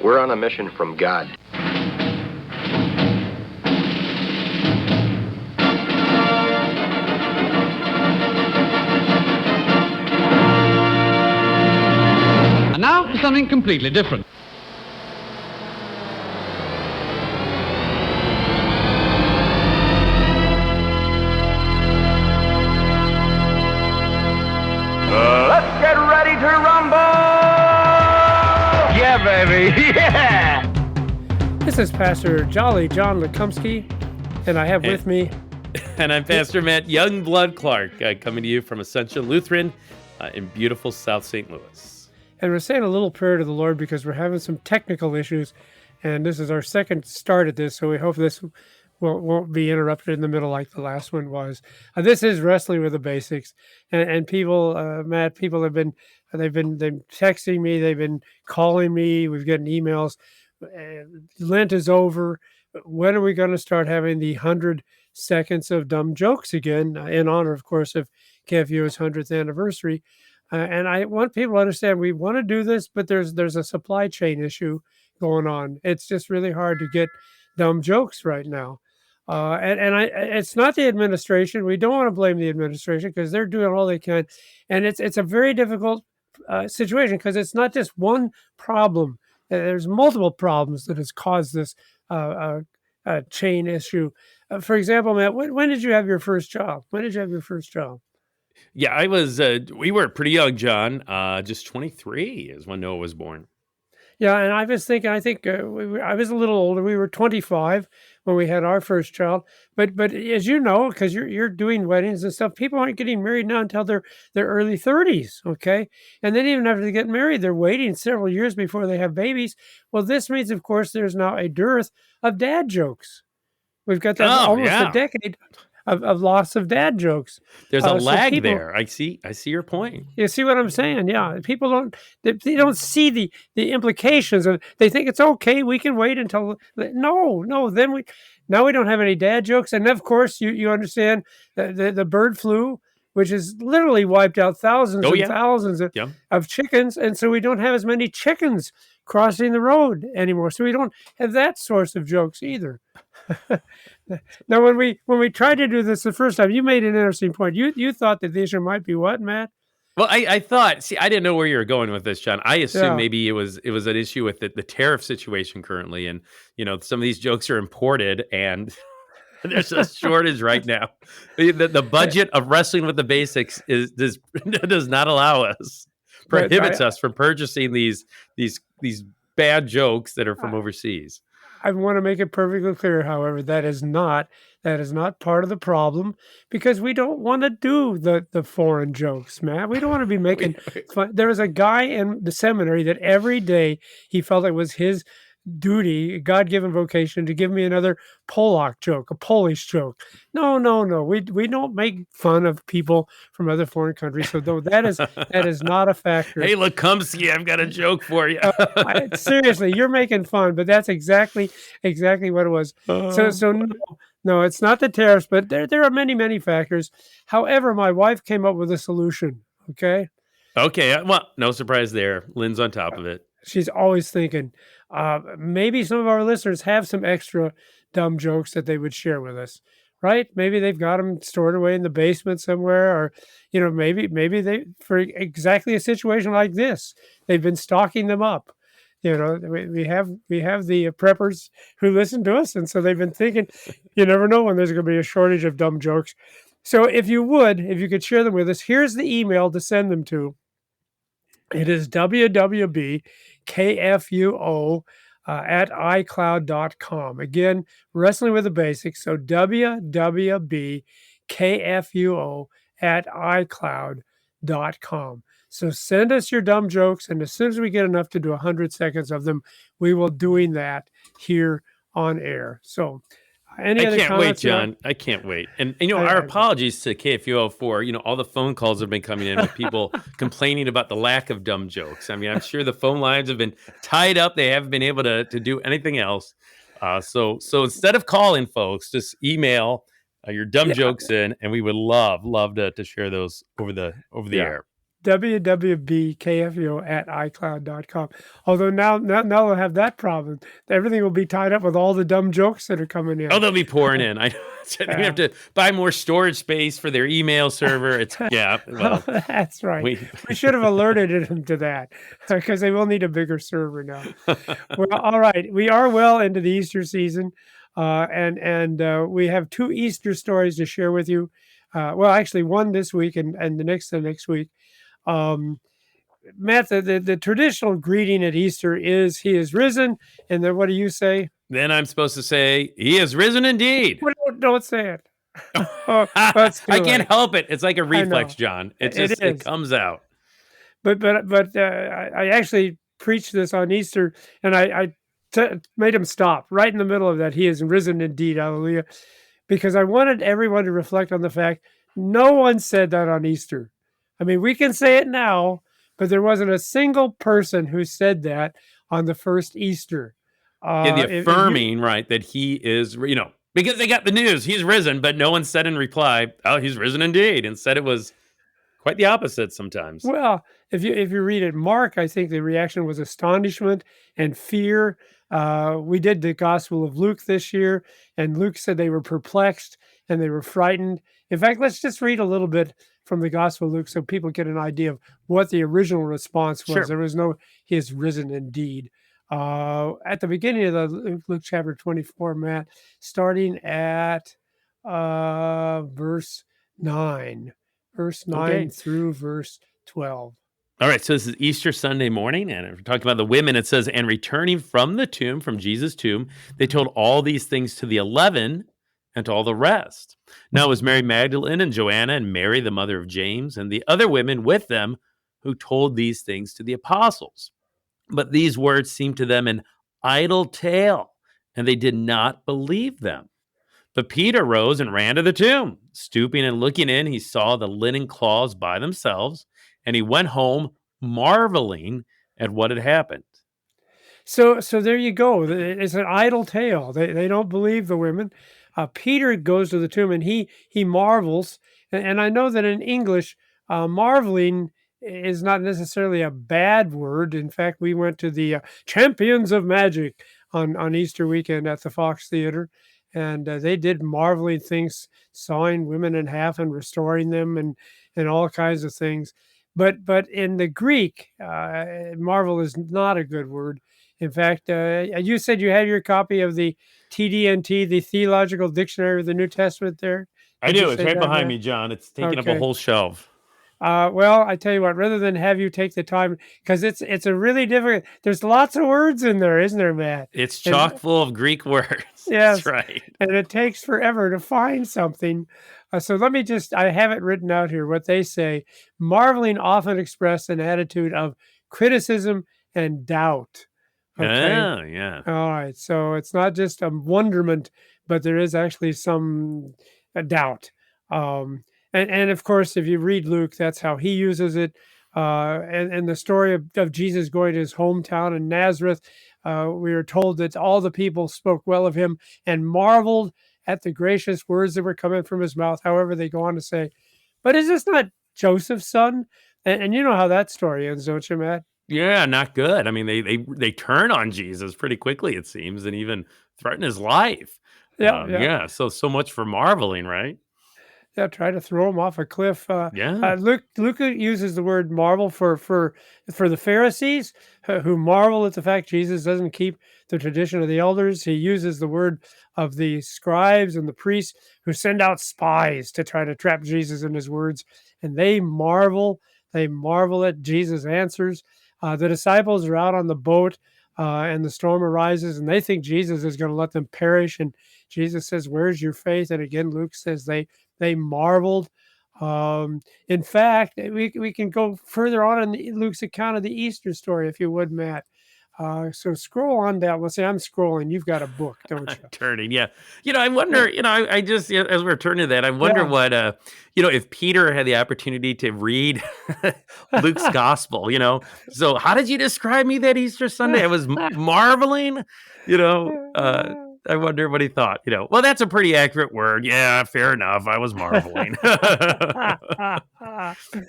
We're on a mission from God. And now for something completely different. Let's get ready to rumble! Yeah, baby, yeah! This is Pastor Jolly John Lukomski, and I have with me... And I'm Pastor Matt Youngblood Clark, coming to you from Ascension Lutheran in beautiful South St. Louis. And we're saying a little prayer to the Lord because we're having some technical issues, and this is our second start at this, so we hope this won't be interrupted in the middle like the last one was. This is Wrestling with the Basics, and people, Matt, people they've been texting me, they've been calling me, we've gotten emails. Lent is over. When are we going to start having the 100 seconds of dumb jokes again, in honor, of course, of KFU's 100th anniversary? And I want people to understand we want to do this, but there's a supply chain issue going on. It's just really hard to get dumb jokes right now. It's not the administration. We don't want to blame the administration because they're doing all they can. And it's a very difficult situation because it's not just one problem. There's multiple problems that has caused this chain issue. For example, Matt, when did you have your first child? When did you have your first child? Yeah, I was, we were pretty young, John. Just 23 is when Noah was born. Yeah, and I was thinking, I was a little older. We were 25 when we had our first child. But as you know, because you're doing weddings and stuff, people aren't getting married now until their early 30s, okay? And then even after they get married, they're waiting several years before they have babies. Well, this means, of course, there's now a dearth of dad jokes. We've got that almost a decade of loss of dad jokes. There's a lag there. I see your point. You see what I'm saying? Yeah. People don't see the implications of, they think it's okay. We can wait until, no. Then we don't have any dad jokes. And of course you understand the bird flu, which has literally wiped out thousands and thousands of chickens. And so we don't have as many chickens crossing the road anymore. So we don't have that source of jokes either. Now, when we tried to do this the first time, you made an interesting point. You thought that the issue might be what, Matt? Well, I thought, see, I didn't know where you were going with this, John. I assumed maybe it was an issue with the tariff situation currently. And, some of these jokes are imported and there's a shortage right now. The budget of Wrestling with the Basics does not allow us, prohibits us from purchasing these bad jokes that are from overseas. I want to make it perfectly clear, however, that is not part of the problem because we don't want to do the foreign jokes, Matt. We don't want to be making fun. There was a guy in the seminary that every day he felt it was his duty, God-given vocation, to give me another Polak joke, a Polish joke. No. We don't make fun of people from other foreign countries. So that is not a factor. Hey, Lukomski, I've got a joke for you. Seriously, you're making fun, but that's exactly what it was. So no, it's not the tariffs, but there are many factors. However, my wife came up with a solution. Okay. Well, no surprise there. Lynn's on top of it. She's always thinking, maybe some of our listeners have some extra dumb jokes that they would share with us, right? Maybe they've got them stored away in the basement somewhere, or, maybe they, for exactly a situation like this, they've been stocking them up. We have the preppers who listen to us, and so they've been thinking, you never know when there's going to be a shortage of dumb jokes. So if you could share them with us, here's the email to send them to. It is www.kfuo at iCloud.com. Again, Wrestling with the Basics. So www.kfuo at iCloud.com. So send us your dumb jokes, and as soon as we get enough to do 100 seconds of them, we will doing that here on air. So I can't wait, John. I can't wait. And our apologies to KFUO for, all the phone calls have been coming in with people complaining about the lack of dumb jokes. I mean, I'm sure the phone lines have been tied up. They haven't been able to do anything else. So instead of calling, folks, just email your dumb jokes in, and we would love to share those over the air. www.kfuo@icloud.com. Although now they'll have that problem. Everything will be tied up with all the dumb jokes that are coming in. Oh, they'll be pouring in. I know. So they have to buy more storage space for their email server. It's well, that's right. We should have alerted them to that because they will need a bigger server now. Well, all right. We are well into the Easter season, and we have 2 Easter stories to share with you. Well, actually, one this week and the next week. Matt, the traditional greeting at Easter is "He is risen," and then what do you say? Then I'm supposed to say, "He is risen indeed." Don't say it. I can't help it. It's like a reflex, John. It comes out. But I actually preached this on Easter, and I made him stop right in the middle of that. He is risen indeed, hallelujah, because I wanted everyone to reflect on the fact no one said that on Easter. I mean, we can say it now, but there wasn't a single person who said that on the first Easter. The affirming, right, that he is, because they got the news, he's risen, but no one said in reply, "Oh, he's risen indeed." Instead, it was quite the opposite sometimes. Well, if you read it, Mark, I think the reaction was astonishment and fear. We did the Gospel of Luke this year, and Luke said they were perplexed and they were frightened. In fact, let's just read a little bit from the Gospel of Luke so people get an idea of what the original response was. Sure. There was no, "He is risen indeed." At the beginning of the Luke chapter 24, Matt, starting at verse 9 through verse 12. All right, so this is Easter Sunday morning, and we're talking about the women. It says, "And returning from the tomb, from Jesus' tomb, they told all these things to the 11 and to all the rest. Now it was Mary Magdalene and Joanna and Mary, the mother of James, and the other women with them who told these things to the apostles. But these words seemed to them an idle tale, and they did not believe them. But Peter rose and ran to the tomb. Stooping and looking in, he saw the linen cloths by themselves, and he went home marveling at what had happened." So there you go. It's an idle tale. They don't believe the women. Peter goes to the tomb and he marvels. And I know that in English, marveling is not necessarily a bad word. In fact, we went to the Champions of Magic on Easter weekend at the Fox Theater, and they did marveling things, sawing women in half and restoring them, and all kinds of things. But in the Greek, marvel is not a good word. In fact, you said you had your copy of the TDNT, the Theological Dictionary of the New Testament there? I do. It's right behind me, John. It's taking up a whole shelf. Well, I tell you what, rather than have you take the time, because it's a really difficult, there's lots of words in there, isn't there, Matt? It's chock full of Greek words. Yes. That's right. And it takes forever to find something. So let me I have it written out here, what they say. Marveling often express an attitude of criticism and doubt. Okay? Oh, yeah. All right. So it's not just a wonderment, but there is actually some doubt. And of course, if you read Luke, that's how he uses it. And the story of Jesus going to his hometown in Nazareth, we are told that all the people spoke well of him and marveled at the gracious words that were coming from his mouth. However, they go on to say, "But is this not Joseph's son?" And you know how that story ends, don't you, Matt? Yeah, not good. I mean, they turn on Jesus pretty quickly, it seems, and even threaten his life. Yeah. So much for marveling, right? Yeah, try to throw him off a cliff. Yeah. Luke uses the word marvel for the Pharisees who marvel at the fact Jesus doesn't keep the tradition of the elders. He uses the word of the scribes and the priests who send out spies to try to trap Jesus in his words, and they marvel. They marvel at Jesus' answers. The disciples are out on the boat, and the storm arises, and they think Jesus is going to let them perish. And Jesus says, "Where's your faith?" And again, Luke says they marveled. In fact, we can go further on in Luke's account of the Easter story, if you would, Matt. So scroll on down. Let's say I'm scrolling. You've got a book, don't you? Turning, yeah. I wonder, I just, as we're turning to that, I wonder what, if Peter had the opportunity to read Luke's gospel, So how did you describe me that Easter Sunday? I was marveling, I wonder what he thought. Well, that's a pretty accurate word. Yeah, fair enough. I was marveling.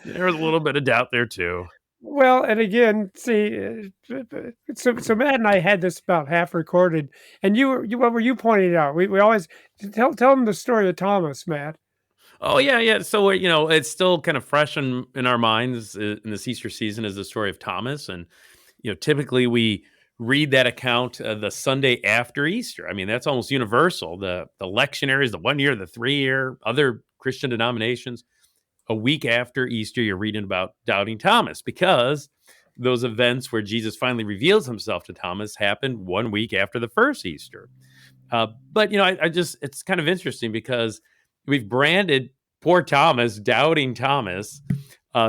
There was a little bit of doubt there too. Well, and again, see, so Matt and I had this about half recorded, and what were you pointing out? We always tell them the story of Thomas, Matt. Oh yeah, yeah. So it's still kind of fresh in our minds in this Easter season is the story of Thomas, and typically we read that account the Sunday after Easter. I mean, that's almost universal. The lectionaries, the 1 year, the 3 year, other Christian denominations, a week after Easter, you're reading about doubting Thomas because those events where Jesus finally reveals himself to Thomas happened 1 week after the first Easter. But I just it's kind of interesting because we've branded poor Thomas, doubting Thomas,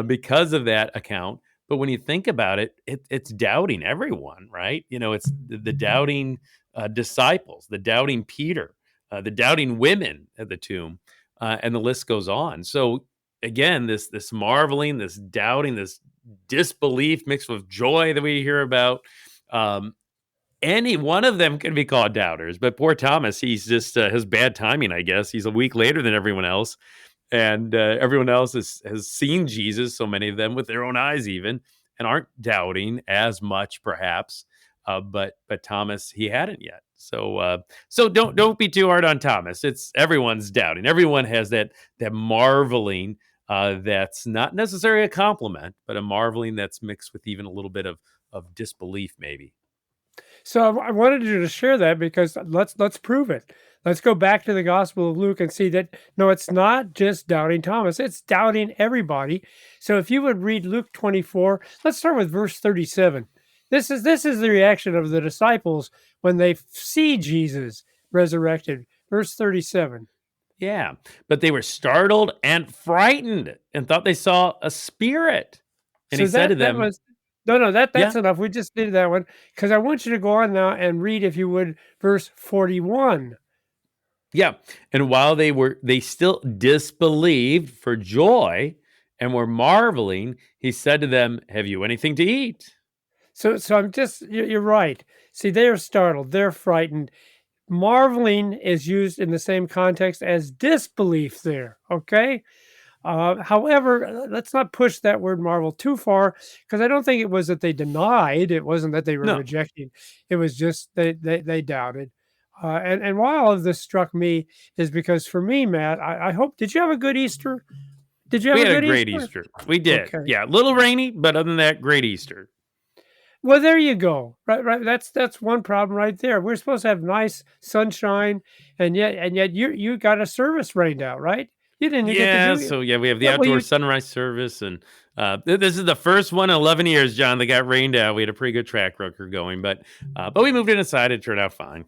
because of that account. But when you think about it, it's doubting everyone, right? It's the doubting disciples, the doubting Peter, the doubting women at the tomb, and the list goes on. So again, this marveling, this doubting, this disbelief mixed with joy that we hear about. Any one of them can be called doubters, but poor Thomas, he's just has bad timing, I guess. He's a week later than everyone else, and everyone else has seen Jesus, so many of them with their own eyes even, and aren't doubting as much, perhaps. But Thomas, he hadn't yet. So don't be too hard on Thomas. It's everyone's doubting. Everyone has that marveling that's not necessarily a compliment, but a marveling that's mixed with even a little bit of disbelief, maybe. So I wanted you to share that because let's prove it. Let's go back to the Gospel of Luke and see that no, it's not just doubting Thomas; it's doubting everybody. So if you would read Luke 24, let's start with verse 37. This is the reaction of the disciples when they see Jesus resurrected. Verse 37. Yeah, but they were startled and frightened and thought they saw a spirit. And So he said to that them, was no, yeah, that's enough. We just did that one because I want you to go on now and read, if you would, verse 41. yeah. And while they still disbelieved for joy and were marveling, he said to them, have you anything to eat? So you're right. See, they are startled, they're frightened. Marveling is used in the same context as disbelief there. Okay. However, let's not push that word marvel too far because I don't think it was that they denied. It wasn't that they were No, rejecting. It was just they doubted. And why all of this struck me is because for me, Matt, I hope. Did you have a good Easter? Did you have we a had a good great Easter? Easter. We did. Okay. Yeah, a little rainy, but other than that, great Easter. Well, there you go. Right. That's one problem right there. We're supposed to have nice sunshine, and yet you got a service rained out, right? You didn't get to Yeah, do it. so yeah, we have the Well, outdoor you sunrise service, and this is the first one in 11 years, John, that got rained out. We had a pretty good track record going, but we moved it aside. It turned out fine.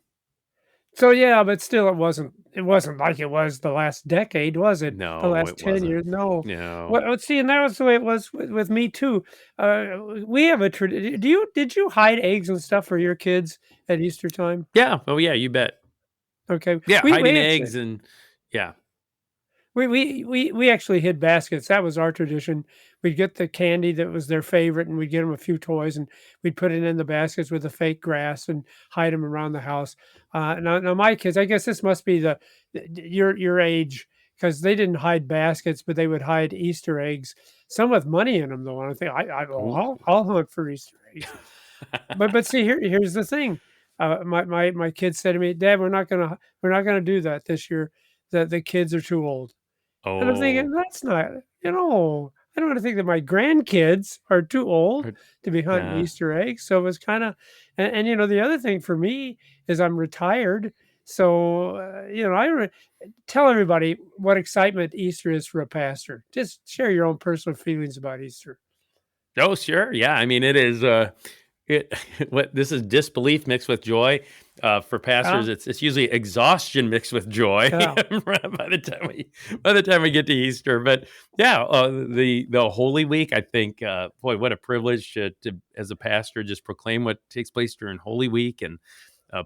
So yeah, but still, it wasn't like it was the last decade, was it? The No, last it 10 years, wasn't. no. No. Well, let's see, and that was the way it was with me too. We have a tradition. Did you hide eggs and stuff for your kids at Easter time? Yeah. Oh, yeah. You bet. Okay, Yeah, we hiding actually eggs and yeah. we actually hid baskets. That was our tradition. We'd get the candy that was their favorite, and we'd get them a few toys, and we'd put it in the baskets with the fake grass and hide them around the house. Now my kids, I guess this must be your age because they didn't hide baskets, but they would hide Easter eggs. Some with money in them, though. And I think Ooh. I'll hunt for Easter eggs. But see, here's the thing. My kids said to me, Dad, we're not gonna do that this year. The kids are too old. And I'm thinking, Oh. that's not, I don't want to think that my grandkids are too old to be hunting Yeah. Easter eggs. So it was kind of, and the other thing for me is I'm retired. So, tell everybody what excitement Easter is for a pastor. Just share your own personal feelings about Easter. Oh, sure. Yeah. I mean, it is. It what this is disbelief mixed with joy. For Yeah. pastors, it's usually exhaustion mixed with joy Yeah. by the time we get to Easter. But yeah, the Holy Week, I think, boy, what a privilege to as a pastor just proclaim what takes place during Holy Week and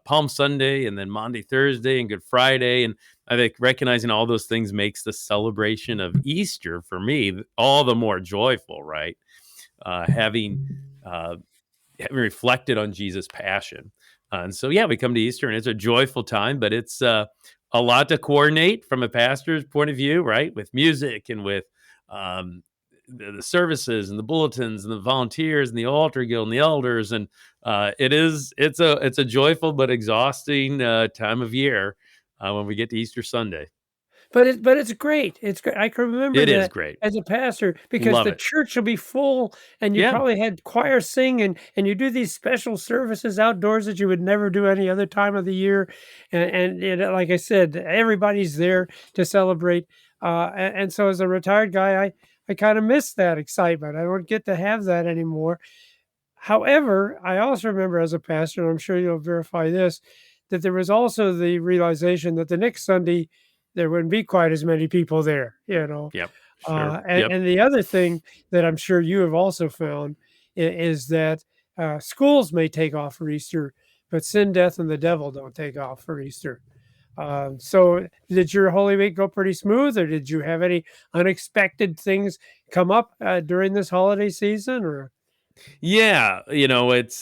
Palm Sunday, and then Maundy, Thursday, and Good Friday. And I think recognizing all those things makes the celebration of Easter for me all the more joyful, right? Having reflected on Jesus' passion. And so, yeah, we come to Easter and it's a joyful time, but it's a lot to coordinate from a pastor's point of view, right? With music and with um, the services and the bulletins and the volunteers and the altar guild and the elders. And it's a joyful but exhausting time of year when we get to Easter Sunday. But it's great. It's great. I can remember It is that great. as a pastor because Love the it. church will be full and you Yeah. probably had choir sing and you do these special services outdoors that you would never do any other time of the year. Like I said, everybody's there to celebrate. And so as a retired guy, I kind of miss that excitement. I don't get to have that anymore. However, I also remember as a pastor, and I'm sure you'll verify this, that there was also the realization that the next Sunday there wouldn't be quite as many people there, you know. Yep. Sure. And, Yep. and the other thing that I'm sure you have also found is that schools may take off for Easter, but sin, death, and the devil don't take off for Easter. So, did your Holy Week go pretty smooth, or did you have any unexpected things come up during this holiday season? Or Yeah, it's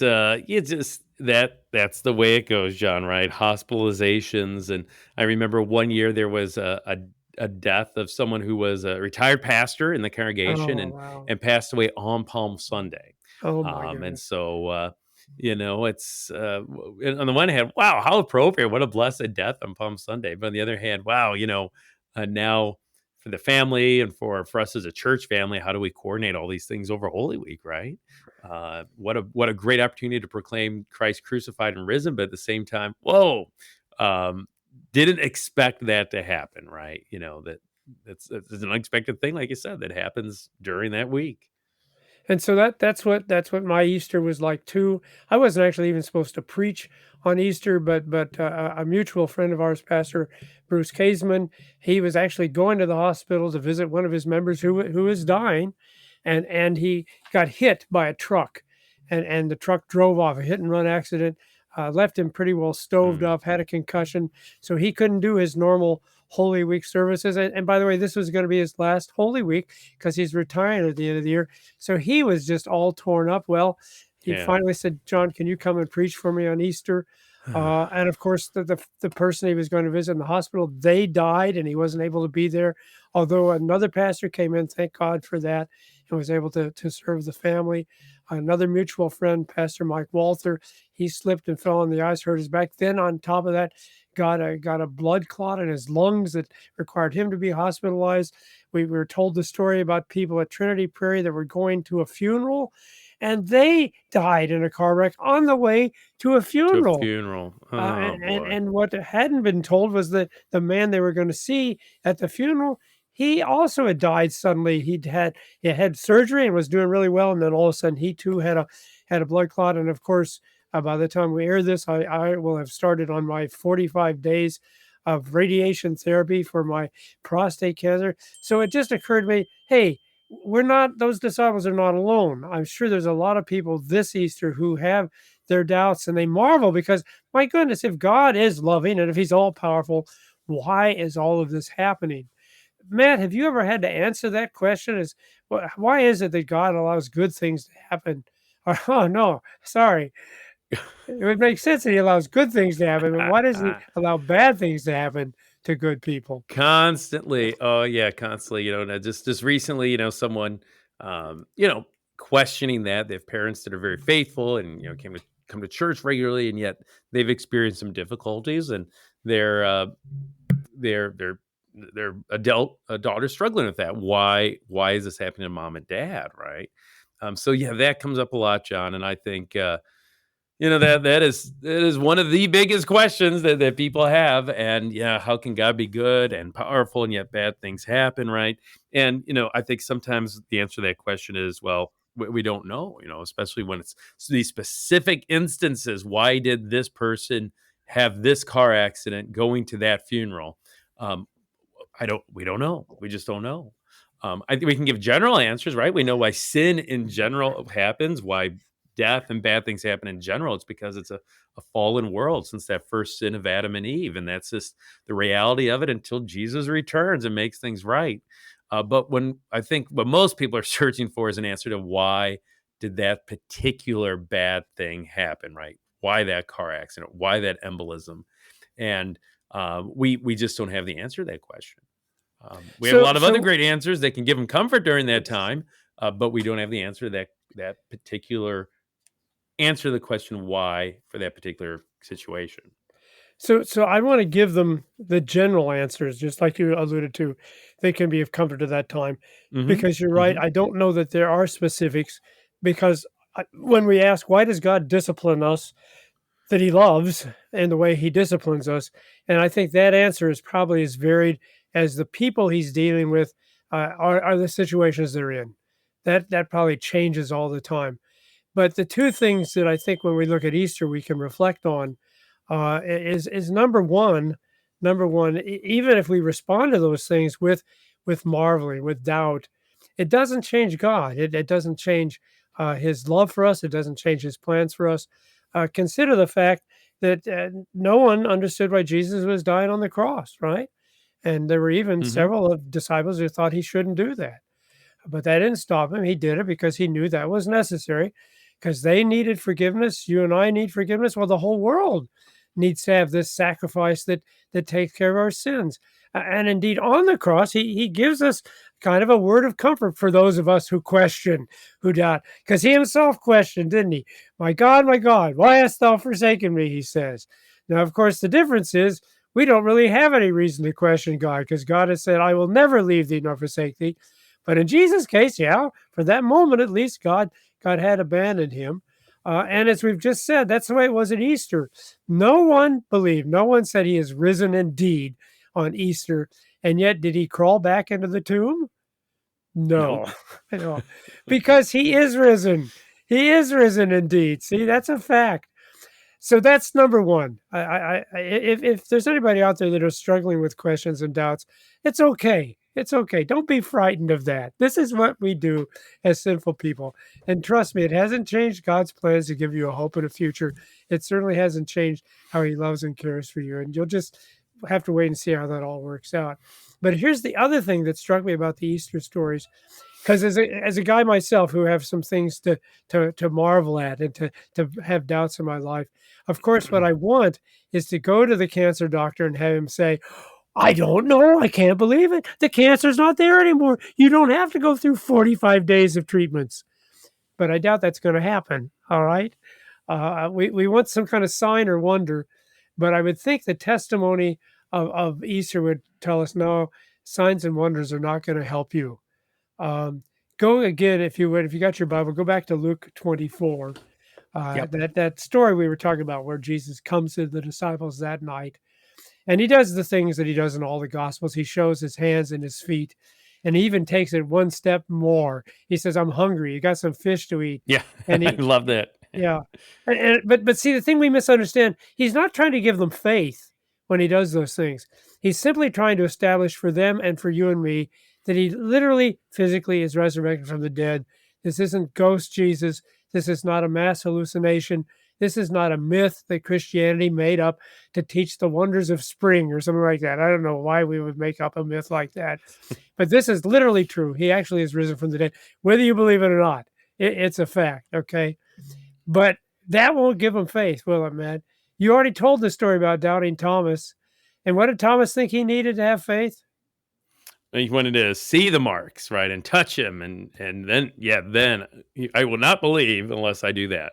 just that's the way it goes, John, right? Hospitalizations. And I remember one year there was a death of someone who was a retired pastor in the congregation oh wow, and passed away on Palm Sunday. oh my And goodness. so it's on the one hand, wow, how appropriate, what a blessed death on Palm Sunday. But on the other hand, wow, now for the family and for us as a church family, how do we coordinate all these things over Holy Week, right? What a great opportunity to proclaim Christ crucified and risen, but at the same time, whoa, um, didn't expect that to happen, right? That's an unexpected thing, like you said, that happens during that week. And so that's what my Easter was like too. I wasn't actually even supposed to preach on Easter, but a mutual friend of ours, Pastor Bruce Kaisman, he was actually going to the hospital to visit one of his members who was dying, and he got hit by a truck, and the truck drove off, a hit and run accident, left him pretty well stoved Mm, up, had a concussion, so he couldn't do his normal Holy Week services. And by the way, this was going to be his last Holy Week because he's retiring at the end of the year. So he was just all torn up. Well, he yeah. finally said, "John, can you come and preach for me on Easter?" And of course, the person he was going to visit in the hospital, they died, and he wasn't able to be there. Although another pastor came in, thank God for that, and was able to serve the family. Another mutual friend, Pastor Mike Walther, he slipped and fell on the ice, hurt his back. Then on top of that, got a blood clot in his lungs that required him to be hospitalized. We were told the story about people at Trinity Prairie that were going to a funeral, and they died in a car wreck on the way to a To a funeral. funeral. Uh, Oh, and, and boy. and what hadn't been told was that the man they were going to see at the funeral, he also had died suddenly. He had surgery and was doing really well, and then all of a sudden he too had a blood clot. And of course, by the time we air this, I will have started on my 45 days of radiation therapy for my prostate cancer. So it just occurred to me, hey, we're not those disciples are not alone. I'm sure there's a lot of people this Easter who have their doubts and they marvel because my goodness, if God is loving and if he's all powerful, why is all of this happening? Matt, have you ever had to answer that question? Why is it that God allows good things to happen? Or, oh no, sorry. It would make sense that he allows good things to happen, but why doesn't he allow bad things to happen to good people? Constantly. Oh, yeah, constantly, and just recently, someone, questioning that. They have parents that are very faithful and, come to church regularly, and yet they've experienced some difficulties, and their their their adult daughter struggling with that. Why is this happening to mom and dad, right? So yeah, that comes up a lot, John, and I think that is one of the biggest questions that people have. And yeah, how can God be good and powerful and yet bad things happen, right? And I think sometimes the answer to that question is, well, we don't know, especially when it's these specific instances. Why did this person have this car accident going to that funeral? Um, we don't know. We just don't know. I think we can give general answers, right? We know why sin in general happens, why death and bad things happen in general. It's because it's a fallen world since that first sin of Adam and Eve. And that's just the reality of it until Jesus returns and makes things right. But when I think what most people are searching for is an answer to why did that particular bad thing happen, right? why that car accident, why that embolism, and we just don't have the answer to that question. We have a lot of other great answers that can give them comfort during that time, but we don't have the answer to that particular answer to the question why for that particular situation. So I want to give them the general answers, just like you alluded to. They can be of comfort at that time, Hmm. because you're right. Hmm. I don't know that there are specifics, because when we ask, why does God discipline us, that he loves and the way he disciplines us? And I think that answer is probably as varied as the people he's dealing with are the situations they're in. That probably changes all the time. But the two things that I think when we look at Easter we can reflect on is number one, even if we respond to those things with marveling, with doubt, it doesn't change God. It doesn't change his love for us. It doesn't change his plans for us. Consider the fact that no one understood why Jesus was dying on the cross, right? And there were even Hmm. several of disciples who thought he shouldn't do that. But that didn't stop him. He did it because he knew that was necessary, because they needed forgiveness. You and I need forgiveness. Well, the whole world needs to have this sacrifice that takes care of our sins. And indeed, on the cross, he gives us kind of a word of comfort for those of us who question, who doubt, because he himself questioned, didn't he? My God, why hast thou forsaken me? He says. Now, of course, the difference is we don't really have any reason to question God, because God has said, I will never leave thee nor forsake thee. But in Jesus' case, yeah, for that moment at least, God had abandoned him. And as we've just said, that's the way it was at Easter. No one believed, no one said he is risen indeed on Easter. And yet, did he crawl back into the tomb? No, Nope. no, because he is risen. He is risen indeed. See, that's a fact. So that's number one. If there's anybody out there that are struggling with questions and doubts, it's okay. It's okay. Don't be frightened of that. This is what we do as sinful people. And trust me, it hasn't changed God's plans to give you a hope and a future. It certainly hasn't changed how he loves and cares for you. And you'll just have to wait and see how that all works out. But here's the other thing that struck me about the Easter stories, because as a guy myself who have some things to marvel at and to have doubts in my life, of course, what I want is to go to the cancer doctor and have him say, I don't know. I can't believe it. The cancer's not there anymore. You don't have to go through 45 days of treatments. But I doubt that's going to happen. All right. We want some kind of sign or wonder. But I would think the testimony of Easter would tell us, no, signs and wonders are not going to help you. Go again, if you would, if you got your Bible, go back to Luke 24. Yep. That story we were talking about where Jesus comes to the disciples that night. And he does the things that he does in all the Gospels. He shows his hands and his feet. And he even takes it one step more. He says, I'm hungry. You got some fish to eat. Yeah. And I love that. yeah. But see, the thing we misunderstand, he's not trying to give them faith when he does those things. He's simply trying to establish for them and for you and me that he literally, physically is resurrected from the dead. This isn't ghost Jesus. This is not a mass hallucination. This is not a myth that Christianity made up to teach the wonders of spring or something like that. I don't know why we would make up a myth like that. But this is literally true. He actually is risen from the dead, whether you believe it or not. It's a fact, okay? But that won't give them faith, will it, Matt? You already told the story about doubting Thomas. And what did Thomas think he needed to have faith? He wanted to see the marks, right, and touch him, and then I will not believe unless I do that.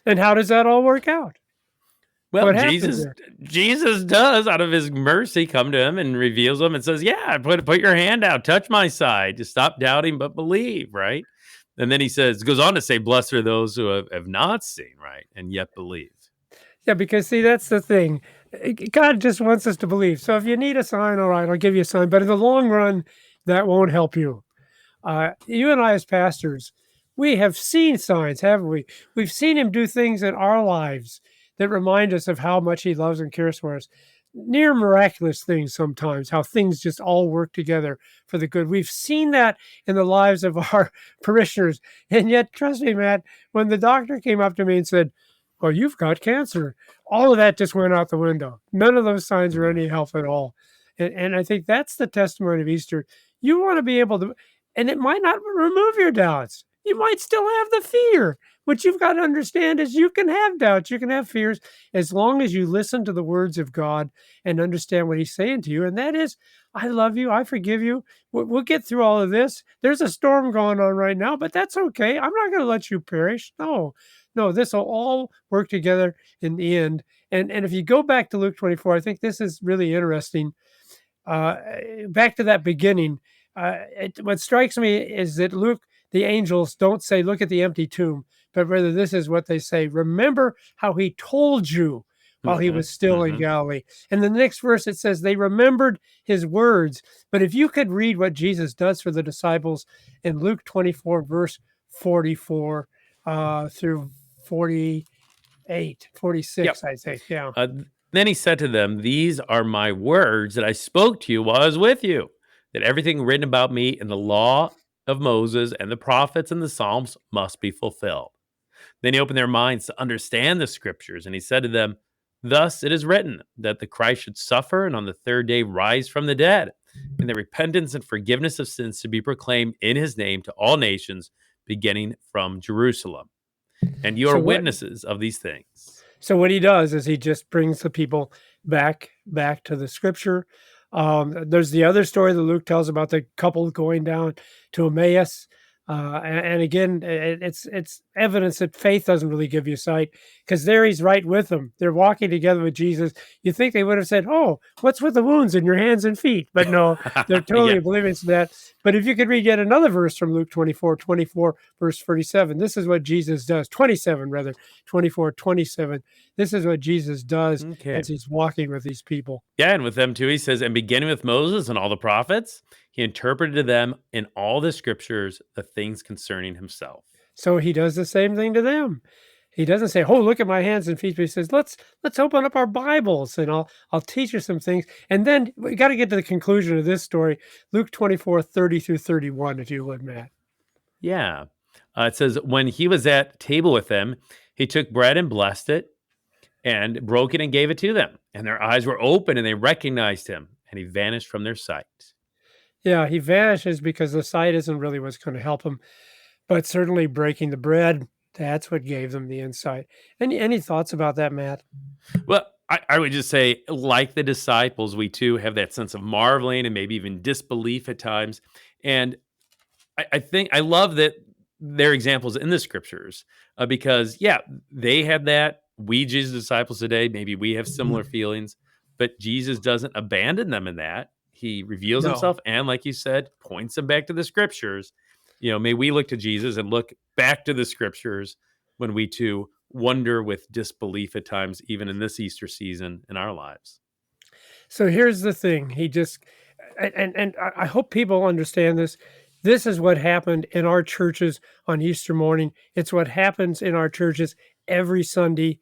And how does that all work out? Well, What happens Jesus there? Jesus does out of his mercy come to him and reveals him and says, "Yeah, put your hand out, touch my side, just stop doubting but believe," right? And then he goes on to say, "Blessed are those who have not seen, right, and yet believe." Yeah, because see, that's the thing. God just wants us to believe. So if you need a sign, all right, I'll give you a sign. But in the long run, that won't help you. You and I, as pastors, we have seen signs, haven't we? We've seen him do things in our lives that remind us of how much he loves and cares for us. Near miraculous things sometimes, how things just all work together for the good. We've seen that in the lives of our parishioners. And yet, trust me, Matt, when the doctor came up to me and said, well, you've got cancer, all of that just went out the window. None of those signs are any help at all. And I think that's the testimony of Easter. You want to be able to, and it might not remove your doubts. you might still have the fear. What you've got to understand is you can have doubts, you can have fears, as long as you listen to the words of God and understand what he's saying to you. And that is, I love you, I forgive you. We'll get through all of this. There's a storm going on right now, but that's okay. I'm not going to let you perish. No, this will all work together in the end. And if you go back to Luke 24, I think this is really interesting. Back to that beginning, what strikes me is that Luke, the angels don't say, look at the empty tomb, but rather this is what they say. Remember how he told you while he was still in Galilee. And the next verse, it says they remembered his words. But if you could read what Jesus does for the disciples in Luke 24, verse 44 through 46, I think. Yeah. Then he said to them, these are my words that I spoke to you while I was with you, that everything written about me in the law of Moses and the prophets and the Psalms must be fulfilled. Then he opened their minds to understand the scriptures, and he said to them, thus it is written that the Christ should suffer and on the third day rise from the dead, and that repentance and forgiveness of sins to be proclaimed in his name to all nations, beginning from Jerusalem. And you are witnesses of these things. So what he does is he just brings the people back to the scripture. There's the other story that Luke tells about the couple going down to Emmaus. And again, it's evidence that faith doesn't really give you sight, because there he's right with them. They're walking together with Jesus. You think they would have said, oh, what's with the wounds in your hands and feet? But no, they're totally oblivious to that. But if you could read yet another verse from Luke 24, verse 47, this is what Jesus does. 27, rather, 24, 27. This is what Jesus does as he's walking with these people. Yeah, and with them too, he says, and beginning with Moses and all the prophets, he interpreted to them in all the scriptures the things concerning himself. So he does the same thing to them. He doesn't say, oh, look at my hands and feet. But he says, let's open up our Bibles and I'll teach you some things. And then we got to get to the conclusion of this story. Luke 24, 30 through 31, if you would, Matt. Yeah. It says, when he was at table with them, he took bread and blessed it and broke it and gave it to them. And their eyes were open and they recognized him, and he vanished from their sight. Yeah, he vanishes because the sight isn't really what's going to help him. But certainly breaking the bread, that's what gave them the insight. Any thoughts about that, Matt? Well, I would just say, like the disciples, we too have that sense of marveling and maybe even disbelief at times. And I think I love that there are examples in the scriptures because, they had that. We, Jesus' disciples today, maybe we have similar feelings, but Jesus doesn't abandon them in that. He reveals himself and, like you said, points them back to the scriptures. May we look to Jesus and look back to the scriptures when we too wonder with disbelief at times, even in this Easter season in our lives. So here's the thing. He just, and I hope people understand this. This is what happened in our churches on Easter morning. It's what happens in our churches every Sunday.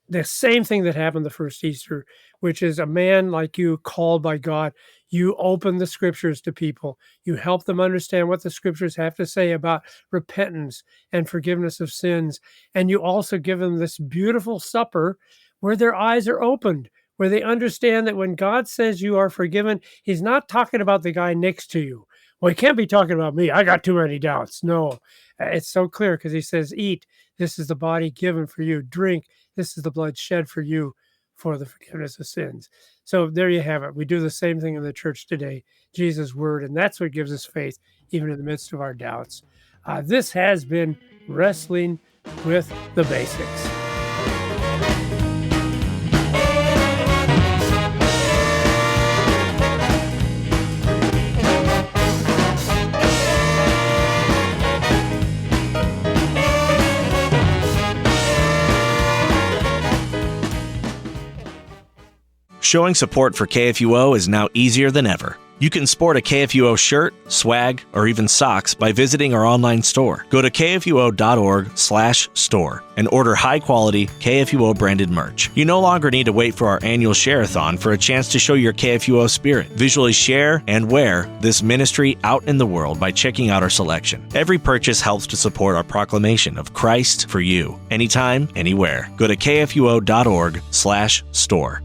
The same thing that happened the first Easter, which is a man like you called by God. You open the scriptures to people. You help them understand what the scriptures have to say about repentance and forgiveness of sins. And you also give them this beautiful supper where their eyes are opened, where they understand that when God says you are forgiven, he's not talking about the guy next to you. Well, he can't be talking about me. I got too many doubts. No, it's so clear because he says, eat. This is the body given for you. Drink. This is the blood shed for you for the forgiveness of sins. So there you have it. We do the same thing in the church today, Jesus' word, and that's what gives us faith, even in the midst of our doubts. This has been Wrestling with the Basics. Showing support for KFUO is now easier than ever. You can sport a KFUO shirt, swag, or even socks by visiting our online store. Go to kfuo.org/store and order high-quality KFUO-branded merch. You no longer need to wait for our annual share-a-thon for a chance to show your KFUO spirit. Visually share and wear this ministry out in the world by checking out our selection. Every purchase helps to support our proclamation of Christ for you, anytime, anywhere. Go to kfuo.org/store.